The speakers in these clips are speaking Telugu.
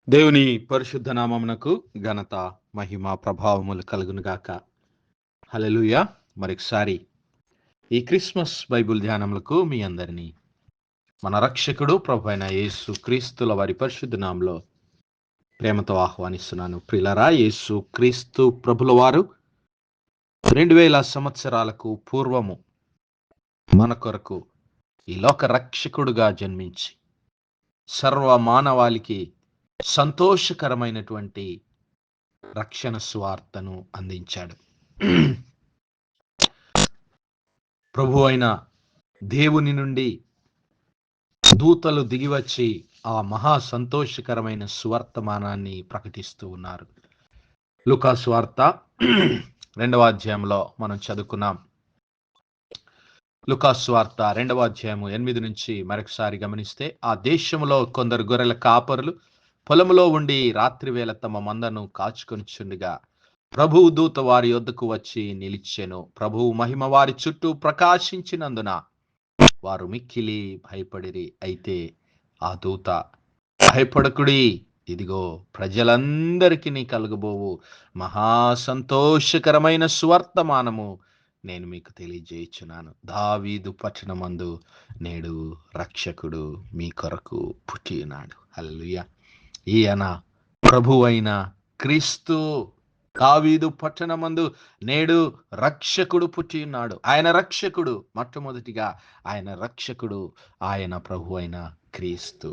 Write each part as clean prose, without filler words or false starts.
దేవుని పరిశుద్ధ నామమునకు ఘనత మహిమ ప్రభావములు కలుగునుగాక. హల్లెలూయా. మరొకసారి ఈ క్రిస్మస్ బైబిల్ ధ్యానములకు మీ అందరినీ మన రక్షకుడు ప్రభు అయిన యేసు క్రీస్తుల వారి పరిశుద్ధ నామములో ప్రేమతో ఆహ్వానిస్తున్నాను. ప్రియులారా, యేసు క్రీస్తు ప్రభుల వారు 2000 సంవత్సరాలకు పూర్వము మన కొరకు ఈ లోక రక్షకుడుగా జన్మించి సర్వ మానవాళికి సంతోషకరమైనటువంటి రక్షణ సువార్తను అందించాడు. ప్రభు అయిన దేవుని నుండి దూతలు దిగివచ్చి ఆ మహా సంతోషకరమైన సువర్తమానాన్ని ప్రకటిస్తూ ఉన్నారు. లూకా సువార్త 2వ అధ్యాయంలో మనం చదువుకున్నాం. లూకా సువార్త 2వ అధ్యాయము 8 నుంచి మరొకసారి గమనిస్తే, ఆ దేశంలో కొందరు గొర్రెల కాపరులు పొలములో ఉండి రాత్రి వేళ తమ మందను కాచుకొనిచుండగా ప్రభువు దూత వారి యొద్దకు వచ్చి నిలిచెను. ప్రభువు మహిమ వారి చుట్టూ ప్రకాశించినందున వారు మిక్కిలి భయపడిరి. అయితే ఆ దూత, భయపడకుడి, ఇదిగో ప్రజలందరికీ కలుగబోవు మహా సంతోషకరమైన సువర్తమానము నేను మీకు తెలియజేయుచున్నాను. దావీదు పట్టణమందు నేడు రక్షకుడు మీ కొరకు పుట్టి ఉన్నాడు. హల్లెలూయా. ఈయన ప్రభువైన క్రీస్తు దావీదు పట్టణమందు నేడు రక్షకుడు పుట్టి ఉన్నాడు. ఆయన రక్షకుడు, మొట్టమొదటిగా ఆయన రక్షకుడు, ఆయన ప్రభు అయిన క్రీస్తు.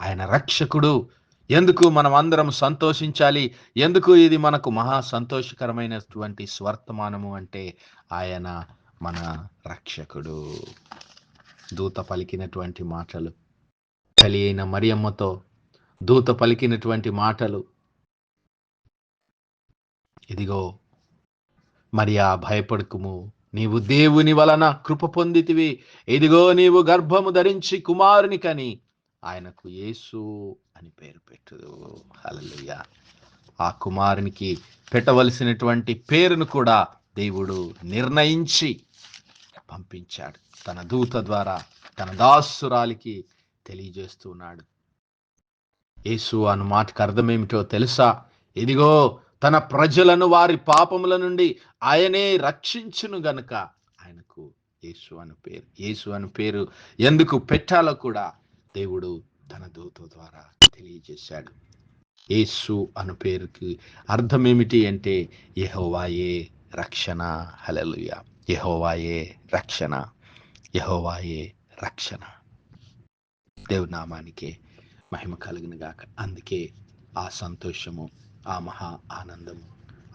ఆయన రక్షకుడు. ఎందుకు మనం అందరం సంతోషించాలి? ఎందుకు ఇది మనకు మహా సంతోషకరమైనటువంటి స్వర్తమానము అంటే, ఆయన మన రక్షకుడు. దూత పలికినటువంటి మాటలు, తల్లి అయిన మరియమ్మతో దూత పలికినటువంటి మాటలు, ఇదిగో మరియా భయపడకుము, నీవు దేవుని వలన కృప పొందితివి, ఇదిగో నీవు గర్భము ధరించి కుమారుని కని ఆయనకు యేసు అని పేరు పెట్టు. హల్లెలూయా. ఆ కుమారునికి పెట్టవలసినటువంటి పేరును కూడా దేవుడు నిర్ణయించి పంపించాడు. తన దూత ద్వారా తన దాసురాలికి తెలియజేస్తున్నాడు. యేసు అన్న మాటకు అర్థమేమిటో తెలుసా? ఇదిగో తన ప్రజలను వారి పాపముల నుండి ఆయనే రక్షించును గనుక ఆయనకు యేసు అని పేరు. యేసు అని పేరు ఎందుకు పెట్టాలో కూడా దేవుడు తన దూత ద్వారా తెలియజేశాడు. యేసు అను పేరుకి అర్థం ఏమిటి అంటే, యెహోవాయే రక్షణ. హల్లెలూయా. యెహోవాయే రక్షణ, యెహోవాయే రక్షణ. దేవుని నామానికి మహిమ కలుగును గాక. అందుకే ఆ సంతోషము, ఆ మహా ఆనందము,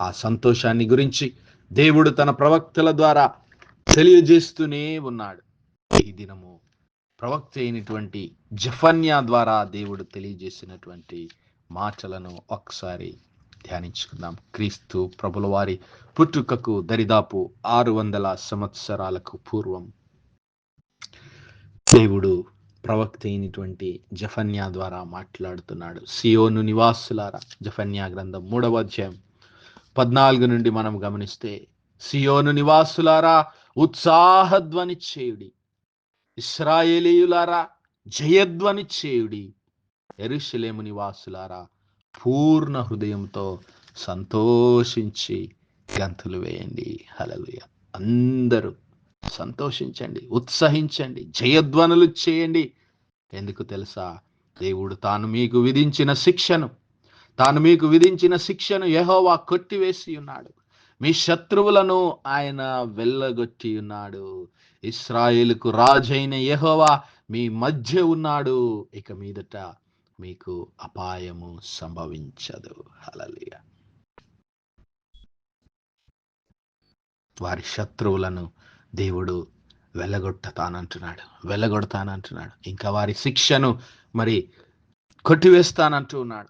ఆ సంతోషాన్ని గురించి దేవుడు తన ప్రవక్తల ద్వారా తెలియజేస్తూనే ఉన్నాడు. ఈ దినము ప్రవక్త అయినటువంటి జెఫన్యా ద్వారా దేవుడు తెలియజేసినటువంటి మాటలను ఒకసారి ధ్యానించుకుందాం. క్రీస్తు ప్రభుల వారి పుట్టుకకు దరిదాపు 600 సంవత్సరాలకు పూర్వం దేవుడు ప్రవక్త అయినటువంటి జెఫన్యా ద్వారా మాట్లాడుతున్నాడు. సియోను నివాసులారా, జెఫన్యా గ్రంథం 3వ అధ్యాయం 14 నుండి మనం గమనిస్తే, సియోను నివాసులారా ఉత్సాహధ్వని చేయుడి, ఇశ్రాయేలీయులారా జయధ్వని చేయుడి, యెరూషలేము నివాసులారా పూర్ణ హృదయంతో సంతోషించి గంతులు వేయండి. హల్లెలూయా. అందరూ సంతోషించండి, ఉత్సహించండి, జయధ్వనులు చేయండి. ఎందుకు తెలుసా? దేవుడు తాను మీకు విధించిన శిక్షను యెహోవా కొట్టివేసి ఉన్నాడు. మీ శత్రువులను ఆయన వెళ్ళగొట్టి ఉన్నాడు. ఇశ్రాయేలుకు రాజైన యెహోవా మీ మధ్య ఉన్నాడు. ఇక మీదట మీకు అపాయము సంభవించదు. హల్లెలూయా. వారి శత్రువులను దేవుడు వెళ్ళగొడతానంటున్నాడు. ఇంకా వారి శిక్షను మరి కొట్టివేస్తానంటూ ఉన్నాడు.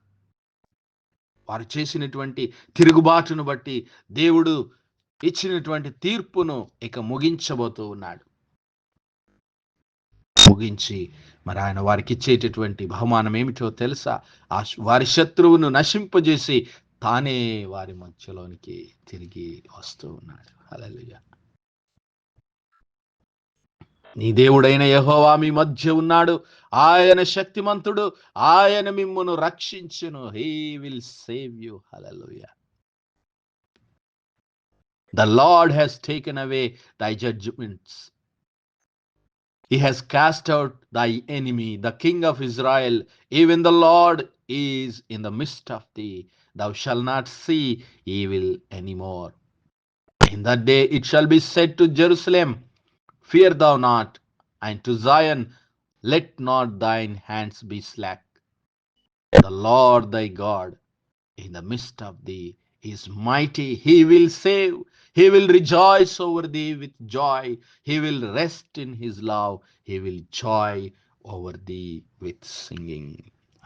వారు చేసినటువంటి తిరుగుబాటును బట్టి దేవుడు ఇచ్చినటువంటి తీర్పును ఇక ముగించబోతూ ఉన్నాడు. ముగించి మరి ఆయన వారికి ఇచ్చేటటువంటి బహుమానం ఏమిటో తెలుసా? వారి శత్రువును నశింపజేసి తానే వారి మధ్యలోనికి తిరిగి వస్తూ ఉన్నాడు. హల్లెలూయా. నీ దేవుడైన యెహోవా మీ మధ్య ఉన్నాడు. ఆయన శక్తిమంతుడు. ఆయన మిమ్మును రక్షించును. He will save you. Hallelujah. The Lord has taken away thy judgments. He has cast out thy enemy, the King of Israel. Even the Lord is in the midst of thee. Thou shalt not see evil anymore. In that day it shall be said to Jerusalem, fear thou not, and to Zion, let not thine hands be slack. The Lord thy God in the midst of thee is mighty. He will save. He will rejoice over thee with joy. He will rest in his love. He will joy over thee with singing.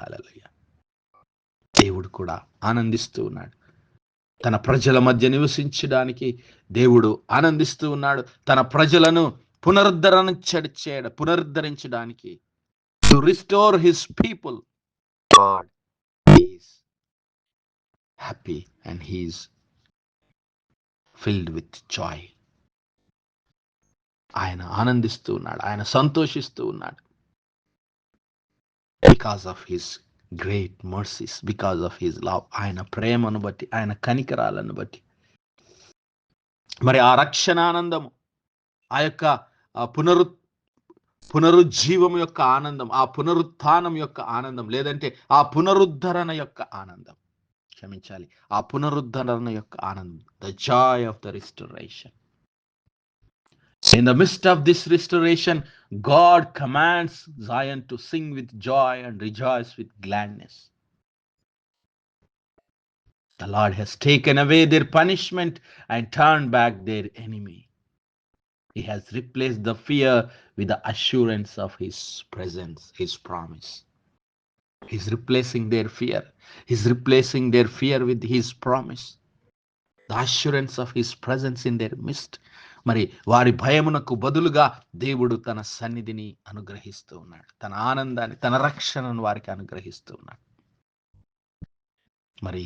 Hallelujah. దేవుడు కూడా ఆనందిస్తూ ఉన్నాడు. తన ప్రజల మధ్య నివసించడానికి దేవుడు ఆనందిస్తూ ఉన్నాడు. తన ప్రజలను పునరుద్ధరించడానికి, to restore his people, God is happy and he's filled with Joy. ఆయన ఆనందిస్తూ ఉన్నాడు. ఆయన సంతోషిస్తూ ఉన్నాడు. Because of his great mercies, because of his love. ఆయన ప్రేమను బట్టి, ఆయన కనికరాలను బట్టి. మరి ఆ రక్షణ ఆనందము, ఆ యొక్క పునరుజ్జీవం యొక్క ఆనందం, ఆ పునరుత్థానం యొక్క ఆనందం, లేదంటే ఆ పునరుద్ధరణ యొక్క ఆనందం, క్షమించాలి, ఆ పునరుద్ధరణ యొక్క ఆనందం, the Joy of the restoration. In the midst of this restoration, God commands Zion to sing with joy and rejoice with gladness. The Lord has taken away their punishment and turned back their enemy. He has replaced the fear with the assurance of his presence, his promise. He's replacing their fear. He's replacing their fear with his promise. The assurance of his presence in their midst. మరి వారి భయమునకు బదులుగా దేవుడు తన సన్నిధిని అనుగ్రహిస్తూ ఉన్నాడు. తన ఆనందాన్ని, తన రక్షణను వారికి అనుగ్రహిస్తూ ఉన్నాడు. మరి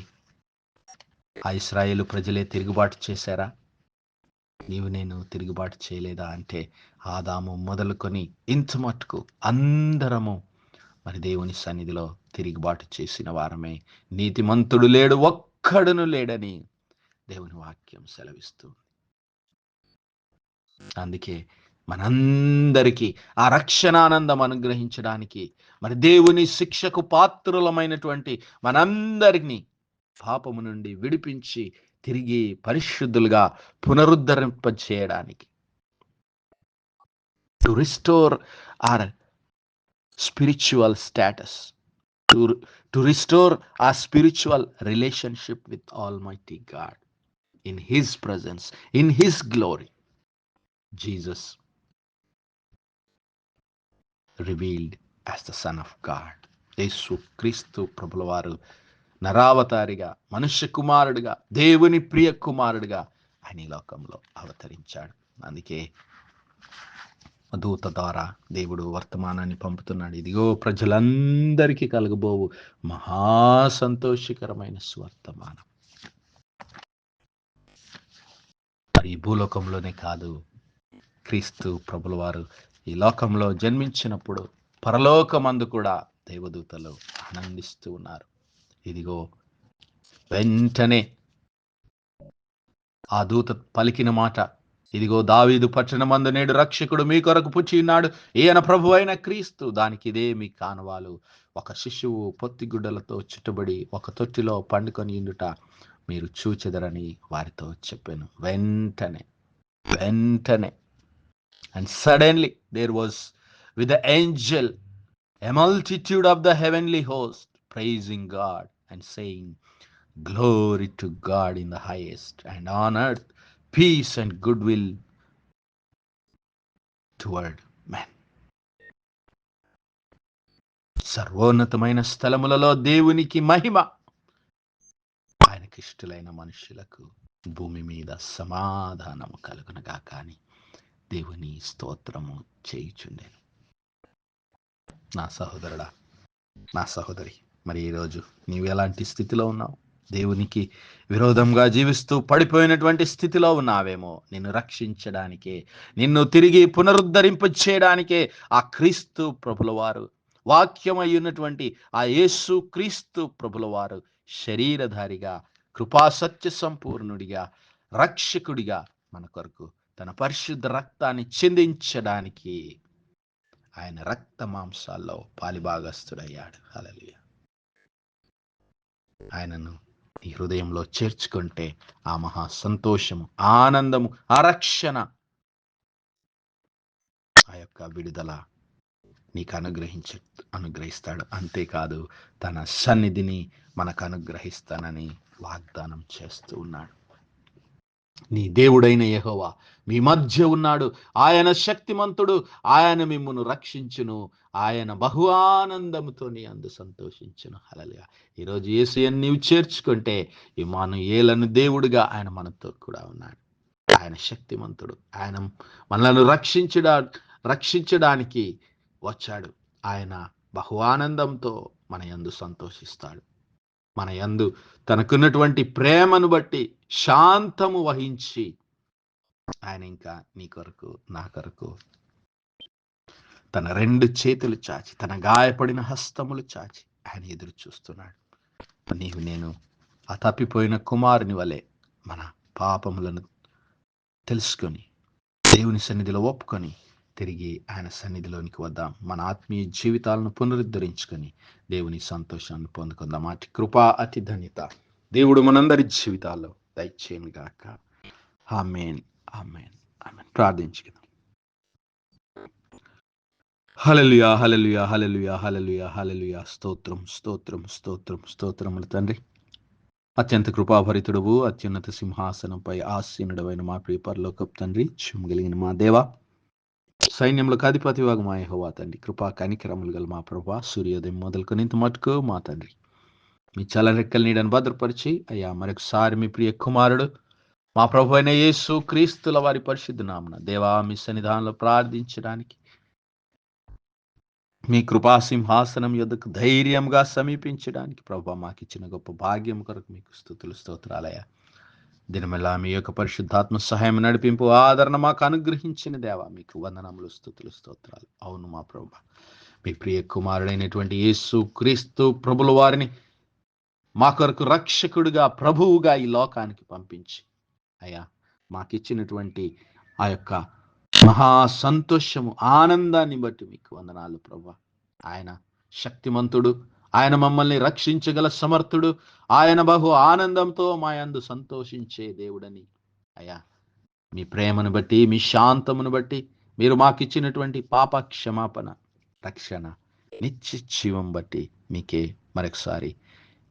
ఆ ఇశ్రాయేలు ప్రజలే తిరుగుబాటు చేశారా? నీవు నేను తిరుగుబాటు చేయలేదా అంటే, ఆదాము మొదలుకొని ఇంత మట్టుకు అందరము మరి దేవుని సన్నిధిలో తిరుగుబాటు చేసిన వారమే. నీతిమంతుడు లేడు, ఒక్కడును లేడని దేవుని వాక్యం సెలవిస్తుంది. అందుకే మనందరికీ ఆ రక్షణానందం అనుగ్రహించడానికి, మరి దేవుని శిక్షకు పాత్రులమైనటువంటి మనందరినీ పాపము నుండి విడిపించి తిరిగి పరిశుద్ధులుగా పునరుద్ధరింప చేయడానికి, to restore our spiritual status, to restore our spiritual relationship with Almighty God in his presence, in his glory. Jesus revealed as the Son of God. యేసు క్రీస్తు ప్రభుల వారు నరావతారిగా, మనుష్య కుమారుడిగా, దేవుని ప్రియ కుమారుడిగా ఆయన ఈ లోకంలో అవతరించాడు. అందుకే దూత ద్వారా దేవుడు వర్తమానాన్ని పంపుతున్నాడు. ఇదిగో ప్రజలందరికీ కలగబోవు మహా సంతోషకరమైన స్వర్తమానం. మరి ఈ భూలోకంలోనే కాదు, క్రీస్తు ప్రభుల వారు ఈ లోకంలో జన్మించినప్పుడు పరలోకమందు కూడా దేవదూతలు ఆనందిస్తూ ఉన్నారు. ఇదిగో వెంటనే ఆ దూత పలికిన మాట, ఇదిగో దావీదు పట్టణమందు నేడు రక్షకుడు మీ కొరకు పుట్టి ఉన్నాడు, ఈయన ప్రభు అయిన క్రీస్తు. దానికి ఇదే మీ కానవాలు. ఒక శిశువు పొత్తిగుడ్డలతో చుట్టబడి ఒక తొట్టిలో పండుకొని ఉండుట మీరు చూచెదరని వారితో చెప్పాను. వెంటనే and suddenly there was with the angel a multitude of the heavenly host praising God and saying, glory to God in the highest, and on earth peace and goodwill toward men. సర్వోన్నతమైన స్థలములలో దేవునికి మహిమ, ఆయనకి ఇష్టలైన మనుషులకు భూమి మీద సమాధానము కలుగునగా కానీ దేవుని స్తోత్రము చేయుచుండెను. నా సహోదరుడా, నా సహోదరి, మరి ఈరోజు నీవు ఎలాంటి స్థితిలో ఉన్నావు? దేవునికి విరోధంగా జీవిస్తూ పడిపోయినటువంటి స్థితిలో ఉన్నావేమో, నిన్ను రక్షించడానికే, నిన్ను తిరిగి పునరుద్ధరింప చేయడానికే ఆ క్రీస్తు ప్రభుల వారు, వాక్యమై ఉన్నటువంటి ఆ యేసు క్రీస్తు ప్రభుల వారు శరీరధారిగా, కృపాసత్య సంపూర్ణుడిగా, రక్షకుడిగా మన కొరకు తన పరిశుద్ధ రక్తాన్ని చిందించడానికి ఆయన రక్త మాంసాల్లో పాలిభాగస్తుడయ్యాడు. హల్లెలూయా. ఆయనను ఈ హృదయంలో చేర్చుకుంటే ఆ మహా సంతోషము, ఆనందము, ఆ రక్షణ, ఆ యొక్క విడుదల నీకు అనుగ్రహిస్తాడు. అంతేకాదు తన సన్నిధిని మనకు అనుగ్రహిస్తానని వాగ్దానం చేస్తూ ఉన్నాడు. నీ దేవుడైన యెహోవా మీ మధ్య ఉన్నాడు. ఆయన శక్తిమంతుడు. ఆయన మిమ్మును రక్షించును. ఆయన బహు ఆనందముతో నీ అందు సంతోషించును. హల్లెలూయా. ఈరోజు యేసయ్యను నీవు చేర్చుకుంటే ఇమ్మానుయేలను దేవుడుగా ఆయన మనతో కూడా ఉన్నాడు. ఆయన శక్తిమంతుడు. ఆయన మనలను రక్షించడానికి వచ్చాడు. ఆయన బహు ఆనందంతో మన యందు సంతోషిస్తాడు. మన యందు తనకున్నటువంటి ప్రేమను బట్టి శాంతము వహించి ఆయన ఇంకా నీ కొరకు, నా కొరకు తన 2 చేతులు చాచి, తన గాయపడిన హస్తములు చాచి ఆయన ఎదురు చూస్తున్నాడు. నీవు నేను ఆ తప్పిపోయిన కుమారుని వలె మన పాపములను తెలుసుకొని దేవుని సన్నిధిలో ఒప్పుకొని తిరిగి ఆయన సన్నిధిలోనికి వద్దాం. మన ఆత్మీయ జీవితాలను పునరుద్ధరించుకొని దేవుని సంతోషాన్ని పొందుకుందాం. అతి కృప, అతి ధన్యత దేవుడు మనందరి జీవితాల్లో దయచేయను గాక. ఆమేన్, ఆమేన్, ఆమేన్. ప్రార్థించుకుందాం. హల్లెలూయా, హల్లెలూయా, హల్లెలూయా, హల్లెలూయా, హల్లెలూయా. స్తోత్రం, స్తోత్రం, స్తోత్రం, స్తోత్రములు తండ్రి. అత్యంత కృపాభరితుడువు, అత్యున్నత సింహాసనంపై ఆసీనుడవైన మా ప్రియ పరలోకపు తండ్రి, కలిగిన మా దేవా, సైన్యములకు అధిపతి వాగు మా యెహోవా తండ్రి, కృపా కనికరములు గల మా ప్రభువా, సూర్యోదయం మొదలుకొని ఇంత మటుకు మా తండ్రి మీ చలరెక్కల నీడను భద్రపరిచి అయ్యా మరొకసారి మీ ప్రియ కుమారుడు మా ప్రభు అయిన యేసు క్రీస్తుల వారి పరిశుద్ధ నామమున దేవా మీ సన్నిధానంలో ప్రార్థించడానికి మీ కృపా సింహాసనం యొద్దకు ధైర్యంగా సమీపించడానికి ప్రభువా మాకు ఇచ్చిన గొప్ప భాగ్యం కొరకు మీకు స్తుతులు, స్తోత్రాలయ్యా. దినమెల్లా మీ యొక్క పరిశుద్ధాత్మ సహాయం, నడిపింపు, ఆదరణ మాకు అనుగ్రహించిన దేవా మీకు వందనములు, స్తుతులు, స్తోత్రాలు. అవును మా ప్రభువా, మీ ప్రియ కుమారుడైనటువంటి యేసు క్రీస్తు ప్రభుల వారిని మా కొరకు రక్షకుడిగా, ప్రభువుగా ఈ లోకానికి పంపించి అయ్యా మాకిచ్చినటువంటి ఆ యొక్క మహా సంతోషము, ఆనందాన్ని బట్టి మీకు వందనాలు ప్రభువా. ఆయన శక్తిమంతుడు, ఆయన మమ్మల్ని రక్షించగల సమర్థుడు, ఆయన బహు ఆనందంతో మా యందు సంతోషించే దేవుడని అయ్యా మీ ప్రేమను బట్టి, మీ శాంతమును బట్టి, మీరు మాకిచ్చినటువంటి పాప క్షమాపణ, రక్షణ, నిత్య జీవం బట్టి మీకే మరొకసారి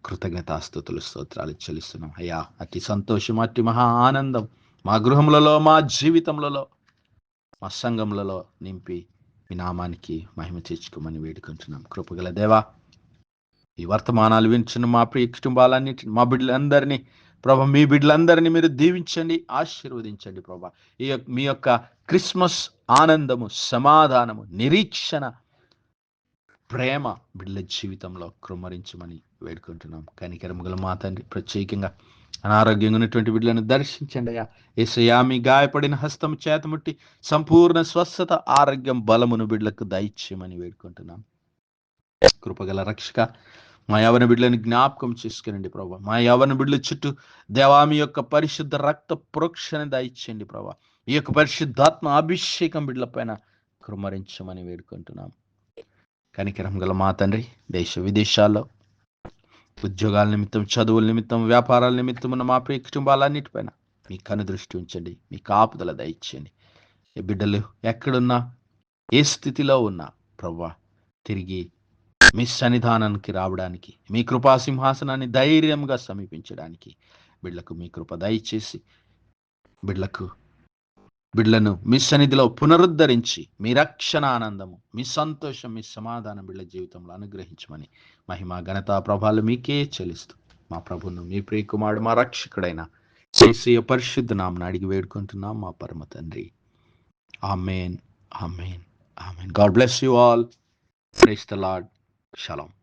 కృతజ్ఞతాస్తుతులు, స్తోత్రాలు చెల్లిస్తున్నాం అయ్యా. అతి సంతోషం, అతి మహా ఆనందం మా గృహములలో, మా జీవితములలో, మా సంఘములలో నింపి మీ నామానికి మహిమ తెచ్చుకోమని వేడుకుంటున్నాం. కృపగల దేవా, ఈ వర్తమానాలు వింటున్న మా ప్రియ కుటుంబాలన్నింటినీ, మా బిడ్డలందరినీ ప్రభా, మీ బిడ్డలందరినీ మీరు దీవించండి, ఆశీర్వదించండి ప్రభా. మీ యొక్క క్రిస్మస్ ఆనందము, సమాధానము, నిరీక్షణ, ప్రేమ బిడ్డల జీవితంలో కృమ్మరించమని వేడుకుంటున్నాం. కనికరము గల మా తండ్రి, ప్రత్యేకంగా అనారోగ్యంగా ఉన్నటువంటి బిడ్డలను దర్శించండి అయ్యా. యేసయ్యా మీ గాయపడిన హస్తం చేతముట్టి సంపూర్ణ స్వస్థత, ఆరోగ్యం, బలమును బిడ్డలకు దయచేయమని వేడుకుంటున్నాం. కృపగల రక్షక, మా యవన బిడ్డలను జ్ఞాపకం చేసుకునండి ప్రభా. మా యవన బిడ్డల చుట్టూ దేవా మీ యొక్క పరిశుద్ధ రక్త ప్రోక్షణ దయచేయండి ప్రభా. ఈ యొక్క పరిశుద్ధాత్మ అభిషేకం బిడ్డల పైన కృమ్మరించమని వేడుకుంటున్నాం. కనికరం గల మా తండ్రి, దేశ విదేశాల్లో ఉద్యోగాల నిమిత్తం, చదువుల నిమిత్తం, వ్యాపారాల నిమిత్తం ఉన్న మా ప్రియ కుటుంబాలన్నిటిపైన మీ కనుదృష్టి ఉంచండి, మీ కాపుదల దయచేయండి. ఈ బిడ్డలు ఎక్కడున్నా, ఏ స్థితిలో ఉన్నా ప్రభువా, తిరిగి మీ సన్నిధానానికి రావడానికి, మీ కృపా సింహాసనాన్ని ధైర్యంగా సమీపించడానికి బిడ్డలకు మీ కృప దయచేసి బిడ్డలను మీ సన్నిధిలో పునరుద్ధరించి మీ రక్షణ ఆనందము, మీ సంతోషం, మీ సమాధానం బిడ్డల జీవితంలో అనుగ్రహించమని మహిమ, ఘనత, ప్రభావాలు మీకే చెల్లిస్తూ మా ప్రభును, మీ ప్రియ కుమారుడు, మా రక్షకుడైన యేసయ్య పరిశుద్ధ నామమున అడిగి వేడుకుంటున్నాం మా పరమ తండ్రి. Amen, amen, amen. God bless you all. Praise the Lord. Shalom.